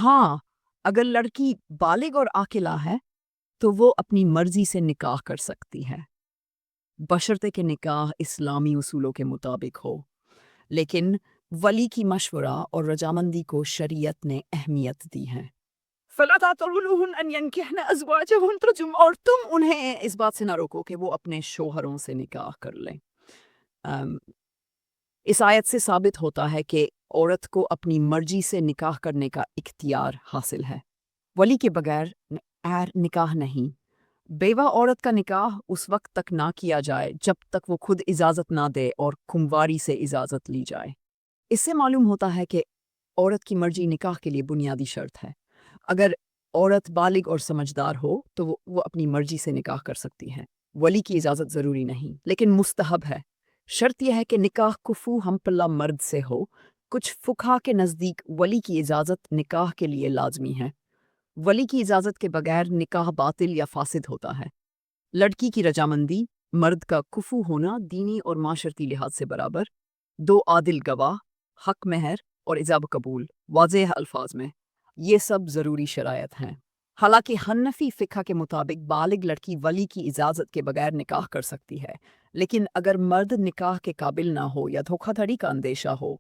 हाँ, अगर लड़की बालिग और आकिला है तो वो अपनी मर्जी से निकाह कर सकती है, बशर्ते कि निकाह इस्लामी उसूलों के मुताबिक हो। लेकिन वली की मशवरा और रजामंदी को शरीयत ने अहमियत दी है। फला तातुलुहुन अन यनकिहन अज़वाजहुन और तुम उन्हें इस बात से ना रोको कि वो अपने शोहरों से निकाह कर लें। अम, इस आयत से साबित होता है कि औरत को अपनी मर्जी से निकाह करने का इख्तियार हासिल है। वली के बगैर निकाह नहीं। बेवा औरत का निकाह उस वक्त तक ना किया जाए जब तक वो खुद इजाज़त ना दे और खुमवारी से इजाज़त ली जाए। इससे मालूम होता है कि औरत की मर्जी निकाह के लिए बुनियादी शर्त है। अगर औरत बालिग और समझदार हो तो वो अपनी मर्जी से निकाह कर सकती है। वली की इजाज़त ज़रूरी नहीं, लेकिन मुस्तहब है। शर्त यह है कि निकाह कुफू हमपल्ला मर्द से हो। कुछ फुकहा के नज़दीक वली की इजाज़त निकाह के लिए लाजमी है। वली की इजाज़त के बगैर निकाह बातिल या फासिद होता है। लड़की की रजामंदी, मर्द का कुफू होना दीनी और माशरती लिहाज से बराबर, दो आदिल गवाह, हक महर और इजाब कबूल वाज़ेह अल्फाज में, ये सब ज़रूरी शरायत हैं। हालांकि हनफी फ़िक़्ह के मुताबिक बालिग लड़की वली की इजाज़त के बगैर निकाह कर सकती है, लेकिन अगर मर्द निकाह के काबिल ना हो या धोखाधड़ी का अंदेशा हो,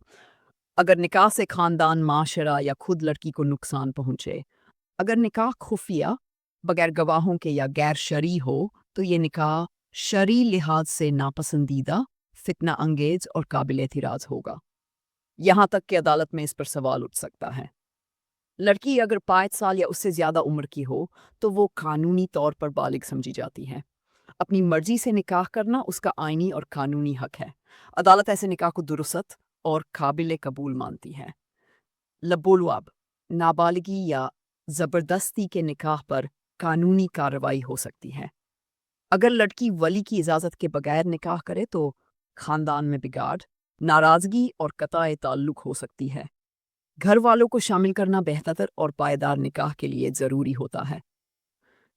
अगर निकाह से ख़ानदान, माशरा या खुद लड़की को नुकसान पहुँचे, अगर निकाह खुफिया, बगैर गवाहों के या गैर शरई हो, तो ये निकाह शरई लिहाज से नापसंदीदा, फितना अंगेज और काबिल एतराज़ होगा। यहाँ तक कि अदालत में इस पर सवाल उठ सकता है। लड़की अगर 5 साल या उससे ज़्यादा उम्र की हो तो वो कानूनी तौर पर बालिग समझी जाती है। अपनी मर्जी से निकाह करना उसका आईनी और कानूनी हक है। अदालत ऐसे निकाह को दुरुस्त और काबिल कबूल मानती है। लबोलवाब, नाबालिगी या ज़बरदस्ती के निकाह पर कानूनी कार्रवाई हो सकती है। अगर लड़की वली की इजाज़त के बगैर निकाह करे तो ख़ानदान में बिगाड़, नाराज़गी और कताए ताल्लुक हो सकती है। घर वालों को शामिल करना बेहतर और पायदार निकाह के लिए ज़रूरी होता है।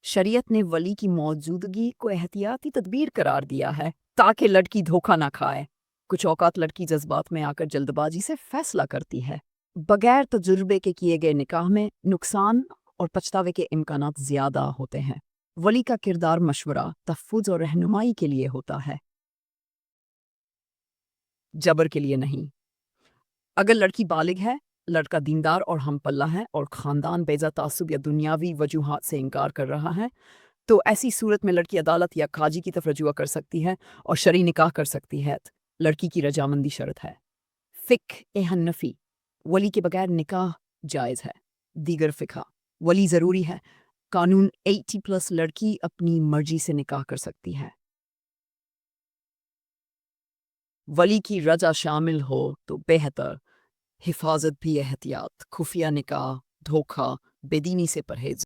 शरीयत ने वली की मौजूदगी को एहतियाती तदबीर करार दिया है ताकि लड़की धोखा ना खाए। कुछ औकात लड़की जज्बात में आकर जल्दबाजी से फैसला करती है। बगैर तजुर्बे के किए गए निकाह में नुकसान और पछतावे के इम्कानात ज़्यादा होते हैं। वली का किरदार मशवरा, तहफ़्फ़ुज़ और रहनुमाई के लिए होता है, जबर के लिए नहीं। अगर लड़की बालिग है, लड़का दीनदार और हमपल्ला है और ख़ानदान बेजा तासुब या दुनियावी वजूहात से इनकार कर रहा है, तो ऐसी सूरत में लड़की अदालत या काजी की तरफ रजुआ कर सकती है और शरई निकाह कर सकती है। लड़की की रजामंदी शर्त है। फ़िक़्ह हनफ़ी, वली के बगैर निकाह जायज़ है। दीगर फ़िक़्हा, वली ज़रूरी है। कानून 80+ लड़की अपनी मर्जी से निकाह कर सकती है। वली की रजा शामिल हो तो बेहतर। हिफाजत भी एहतियात, खुफिया निकाह, धोखा, बेदीनी से परहेज।